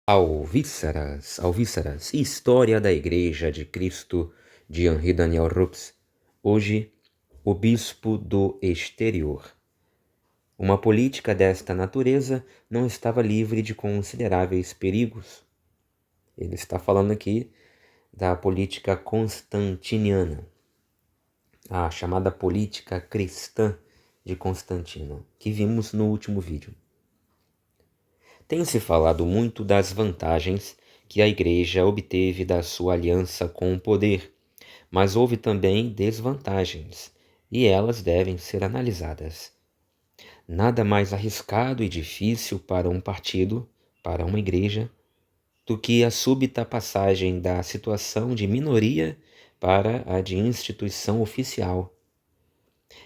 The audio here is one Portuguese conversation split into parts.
Alvíceras, História da Igreja de Cristo, de Henri Daniel Rups. Hoje, o Bispo do Exterior. Uma política desta natureza não estava livre de consideráveis perigos. Ele está falando aqui da política constantiniana, a chamada política cristã de Constantino, que vimos no último vídeo. Tem-se falado muito das vantagens que a Igreja obteve da sua aliança com o poder, mas houve também desvantagens, e elas devem ser analisadas. Nada mais arriscado e difícil para um partido, para uma igreja, do que a súbita passagem da situação de minoria para a de instituição oficial.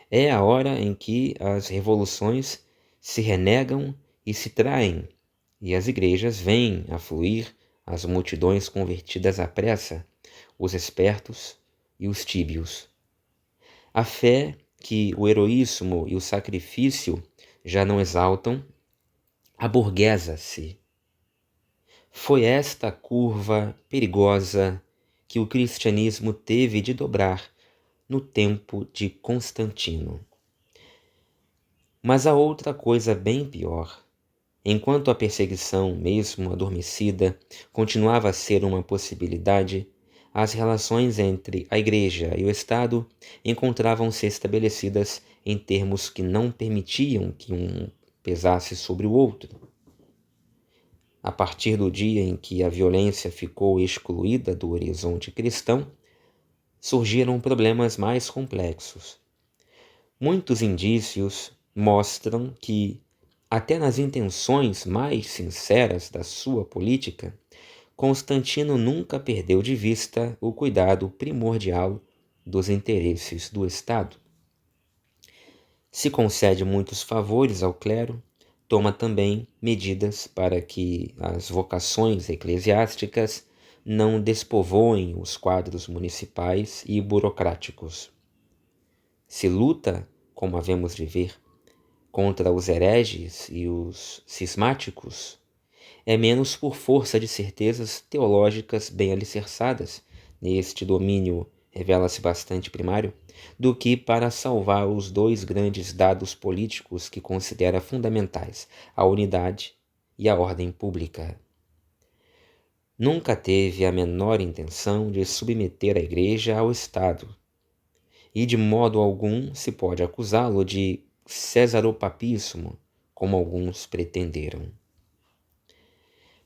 É a hora em que as revoluções se renegam e se traem, e as igrejas vêm a fluir as multidões convertidas à pressa, os espertos e os tíbios. A fé que o heroísmo e o sacrifício já não exaltam, aburguesa-se. Foi esta curva perigosa que o cristianismo teve de dobrar no tempo de Constantino. Mas há outra coisa bem pior. Enquanto a perseguição, mesmo adormecida, continuava a ser uma possibilidade, as relações entre a Igreja e o Estado encontravam-se estabelecidas em termos que não permitiam que um pesasse sobre o outro. A partir do dia em que a violência ficou excluída do horizonte cristão, surgiram problemas mais complexos. Muitos indícios mostram que, até nas intenções mais sinceras da sua política, Constantino nunca perdeu de vista o cuidado primordial dos interesses do Estado. Se concede muitos favores ao clero, toma também medidas para que as vocações eclesiásticas não despovoem os quadros municipais e burocráticos. Se luta, como havemos de ver, contra os hereges e os cismáticos, é menos por força de certezas teológicas bem alicerçadas, neste domínio revela-se bastante primário, do que para salvar os dois grandes dados políticos que considera fundamentais, a unidade e a ordem pública. Nunca teve a menor intenção de submeter a Igreja ao Estado, e de modo algum se pode acusá-lo de cesaropapismo, como alguns pretenderam.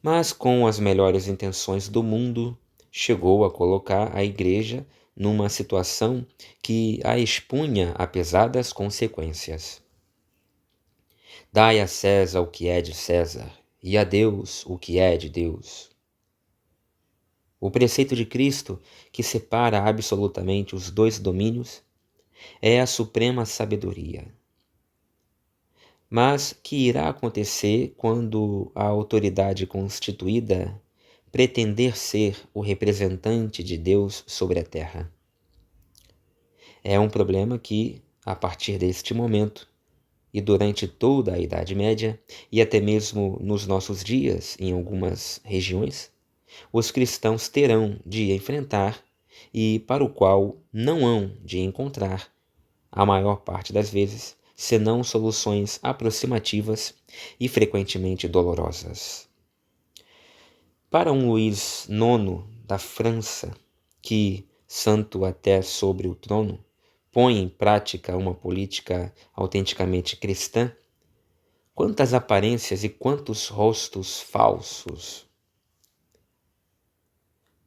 Mas com as melhores intenções do mundo, chegou a colocar a Igreja numa situação que a expunha a pesadas consequências. Dai a César o que é de César, e a Deus o que é de Deus. O preceito de Cristo, que separa absolutamente os dois domínios, é a suprema sabedoria. Mas que irá acontecer quando a autoridade constituída pretender ser o representante de Deus sobre a terra? É um problema que, a partir deste momento, e durante toda a Idade Média, e até mesmo nos nossos dias, em algumas regiões, os cristãos terão de enfrentar e para o qual não hão de encontrar, a maior parte das vezes, senão soluções aproximativas e frequentemente dolorosas. Para um Luís IX da França, que, santo até sobre o trono, põe em prática uma política autenticamente cristã, quantas aparências e quantos rostos falsos!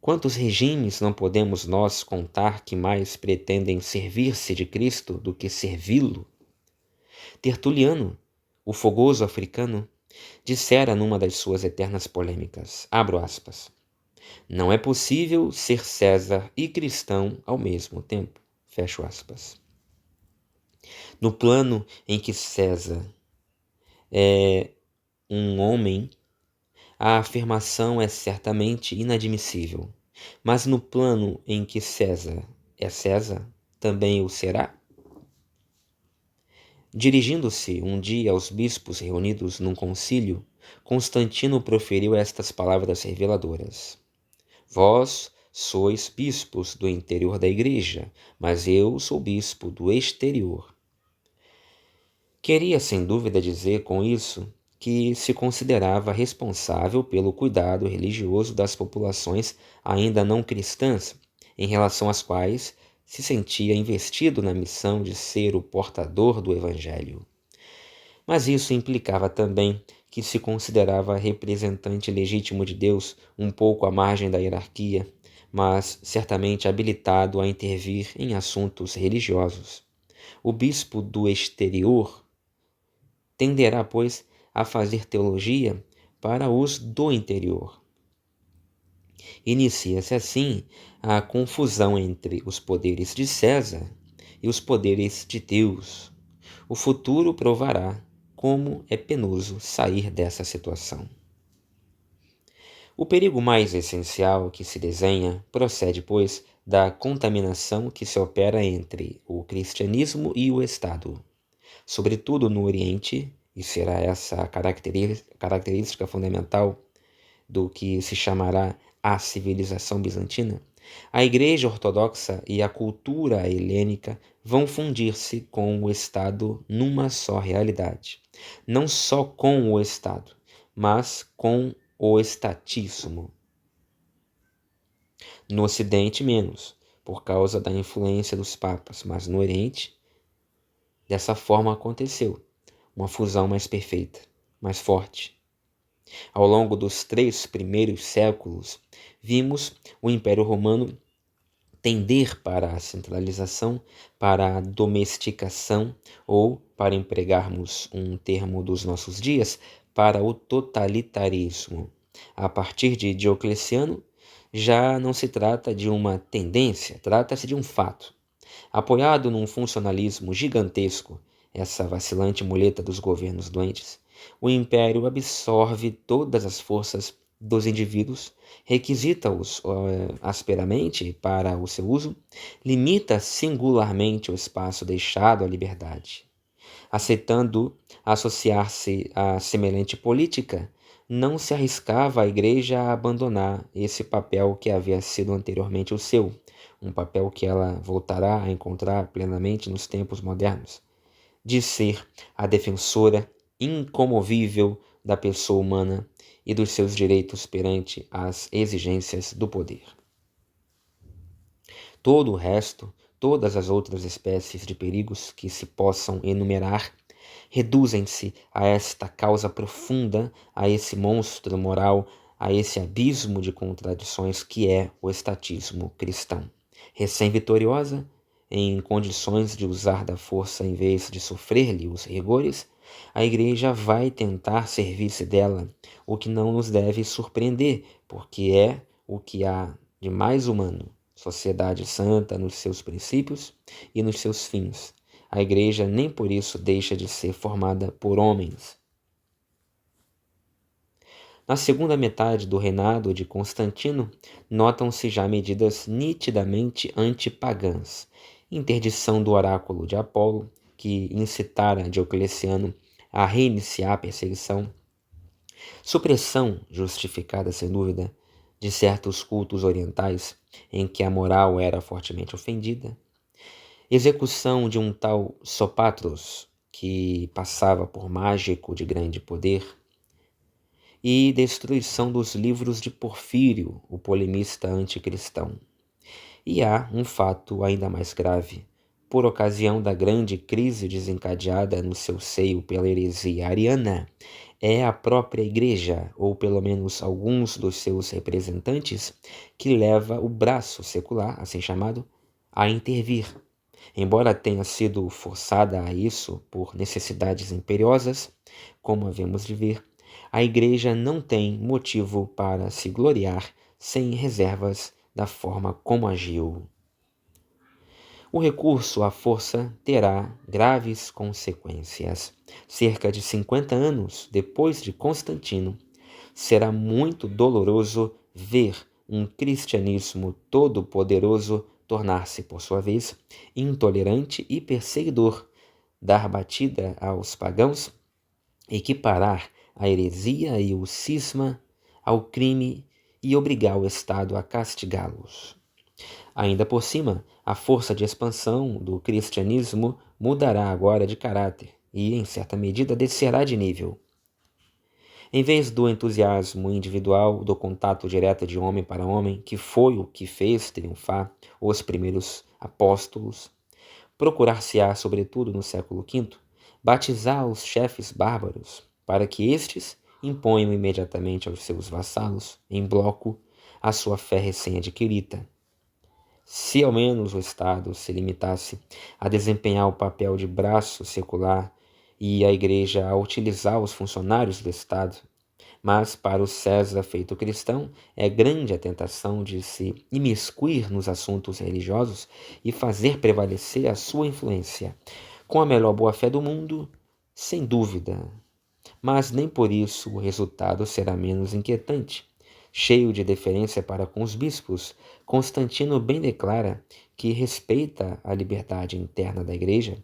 Quantos regimes não podemos nós contar que mais pretendem servir-se de Cristo do que servi-lo? Tertuliano, o fogoso africano, dissera numa das suas eternas polêmicas, abro aspas, não é possível ser César e cristão ao mesmo tempo, fecho aspas. No plano em que César é um homem, a afirmação é certamente inadmissível, mas no plano em que César é César, também o será? Dirigindo-se um dia aos bispos reunidos num concílio, Constantino proferiu estas palavras reveladoras: Vós sois bispos do interior da igreja, mas eu sou bispo do exterior. Queria, sem dúvida, dizer com isso que se considerava responsável pelo cuidado religioso das populações ainda não cristãs, em relação às quais se sentia investido na missão de ser o portador do Evangelho. Mas isso implicava também que se considerava representante legítimo de Deus, um pouco à margem da hierarquia, mas certamente habilitado a intervir em assuntos religiosos. O bispo do exterior tenderá, pois, a fazer teologia para os do interior. Inicia-se assim a confusão entre os poderes de César e os poderes de Deus. O futuro provará como é penoso sair dessa situação. O perigo mais essencial que se desenha procede, pois, da contaminação que se opera entre o cristianismo e o Estado. Sobretudo no Oriente, e será essa a característica fundamental do que se chamará a civilização bizantina, a Igreja Ortodoxa e a cultura helênica vão fundir-se com o Estado numa só realidade. Não só com o Estado, mas com o estatismo. No Ocidente, menos, por causa da influência dos papas, mas no Oriente, dessa forma aconteceu uma fusão mais perfeita, mais forte. Ao longo dos 3 primeiros séculos, vimos o Império Romano tender para a centralização, para a domesticação ou, para empregarmos um termo dos nossos dias, para o totalitarismo. A partir de Diocleciano, já não se trata de uma tendência, trata-se de um fato. Apoiado num funcionalismo gigantesco, essa vacilante muleta dos governos doentes, o império absorve todas as forças dos indivíduos, requisita-os asperamente para o seu uso, limita singularmente o espaço deixado à liberdade. Aceitando associar-se a semelhante política, não se arriscava a Igreja a abandonar esse papel que havia sido anteriormente o seu, um papel que ela voltará a encontrar plenamente nos tempos modernos, de ser a defensora incomovível da pessoa humana e dos seus direitos perante as exigências do poder. Todo o resto, todas as outras espécies de perigos que se possam enumerar, reduzem-se a esta causa profunda, a esse monstro moral, a esse abismo de contradições que é o estatismo cristão. Recém-vitoriosa, em condições de usar da força em vez de sofrer-lhe os rigores, a Igreja vai tentar servir-se dela, o que não nos deve surpreender, porque é o que há de mais humano. Sociedade santa nos seus princípios e nos seus fins. A Igreja nem por isso deixa de ser formada por homens. Na segunda metade do reinado de Constantino, notam-se já medidas nitidamente antipagãs. Interdição do oráculo de Apolo, que incitara Diocleciano a reiniciar a perseguição. Supressão, justificada sem dúvida, de certos cultos orientais, em que a moral era fortemente ofendida. Execução de um tal Sopatros, que passava por mágico de grande poder, e destruição dos livros de Porfírio, o polemista anticristão. E há um fato ainda mais grave. Por ocasião da grande crise desencadeada no seu seio pela heresia ariana, é a própria Igreja, ou pelo menos alguns dos seus representantes, que leva o braço secular, assim chamado, a intervir. Embora tenha sido forçada a isso por necessidades imperiosas, como havemos de ver, a Igreja não tem motivo para se gloriar sem reservas da forma como agiu. O recurso à força terá graves consequências. Cerca de 50 anos depois de Constantino, será muito doloroso ver um cristianismo todo-poderoso tornar-se, por sua vez, intolerante e perseguidor, dar batida aos pagãos, equiparar a heresia e o cisma, ao crime e obrigar o Estado a castigá-los. Ainda por cima, a força de expansão do cristianismo mudará agora de caráter e, em certa medida, descerá de nível. Em vez do entusiasmo individual, do contato direto de homem para homem, que foi o que fez triunfar os primeiros apóstolos, procurar-se-á, sobretudo no século V, batizar os chefes bárbaros, para que estes imponham imediatamente aos seus vassalos, em bloco, a sua fé recém-adquirida. Se ao menos o Estado se limitasse a desempenhar o papel de braço secular e a Igreja a utilizar os funcionários do Estado, mas para o César feito cristão é grande a tentação de se imiscuir nos assuntos religiosos e fazer prevalecer a sua influência, com a melhor boa-fé do mundo, sem dúvida. Mas nem por isso o resultado será menos inquietante. Cheio de deferência para com os bispos, Constantino bem declara que respeita a liberdade interna da Igreja,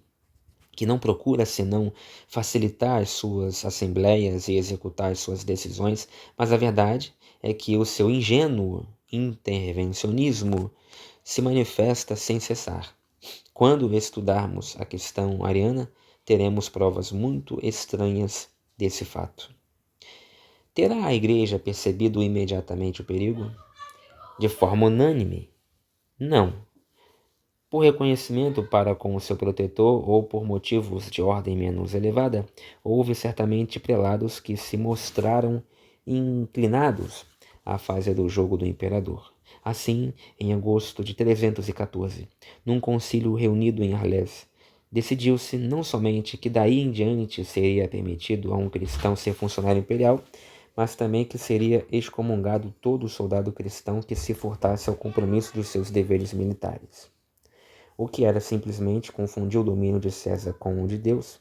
que não procura senão facilitar as suas assembleias e executar as suas decisões, mas a verdade é que o seu ingênuo intervencionismo se manifesta sem cessar. Quando estudarmos a questão ariana, teremos provas muito estranhas desse fato. Terá a Igreja percebido imediatamente o perigo? De forma unânime? Não. Por reconhecimento para com o seu protetor ou por motivos de ordem menos elevada, houve certamente prelados que se mostraram inclinados a fazer o jogo do imperador. Assim, em agosto de 314, num concílio reunido em Arles, decidiu-se não somente que daí em diante seria permitido a um cristão ser funcionário imperial, mas também que seria excomungado todo soldado cristão que se furtasse ao compromisso dos seus deveres militares. O que era simplesmente confundir o domínio de César com o de Deus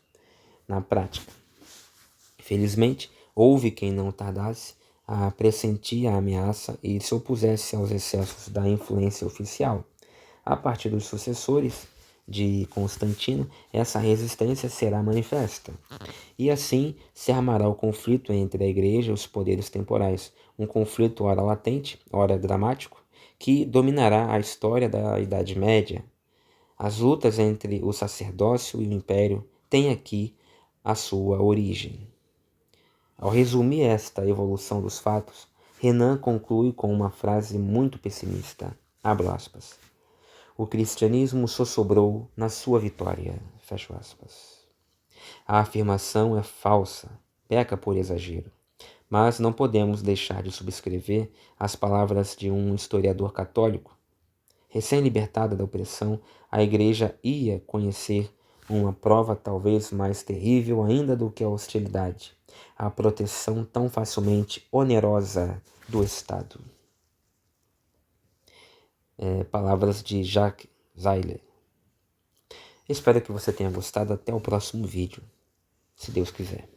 na prática. Felizmente, houve quem não tardasse a pressentir a ameaça e se opusesse aos excessos da influência oficial. A partir dos sucessores de Constantino, essa resistência será manifesta. E assim se armará o conflito entre a Igreja e os poderes temporais, um conflito ora latente, ora dramático, que dominará a história da Idade Média. As lutas entre o sacerdócio e o império têm aqui a sua origem. Ao resumir esta evolução dos fatos, Renan conclui com uma frase muito pessimista. Abro aspas. O cristianismo sossobrou na sua vitória. Fecho aspas. A afirmação é falsa, peca por exagero. Mas não podemos deixar de subscrever as palavras de um historiador católico. Recém-libertada da opressão, a Igreja ia conhecer uma prova talvez mais terrível ainda do que a hostilidade, a proteção tão facilmente onerosa do Estado. Palavras de Jacques Zeiller. Espero que você tenha gostado. Até o próximo vídeo, se Deus quiser.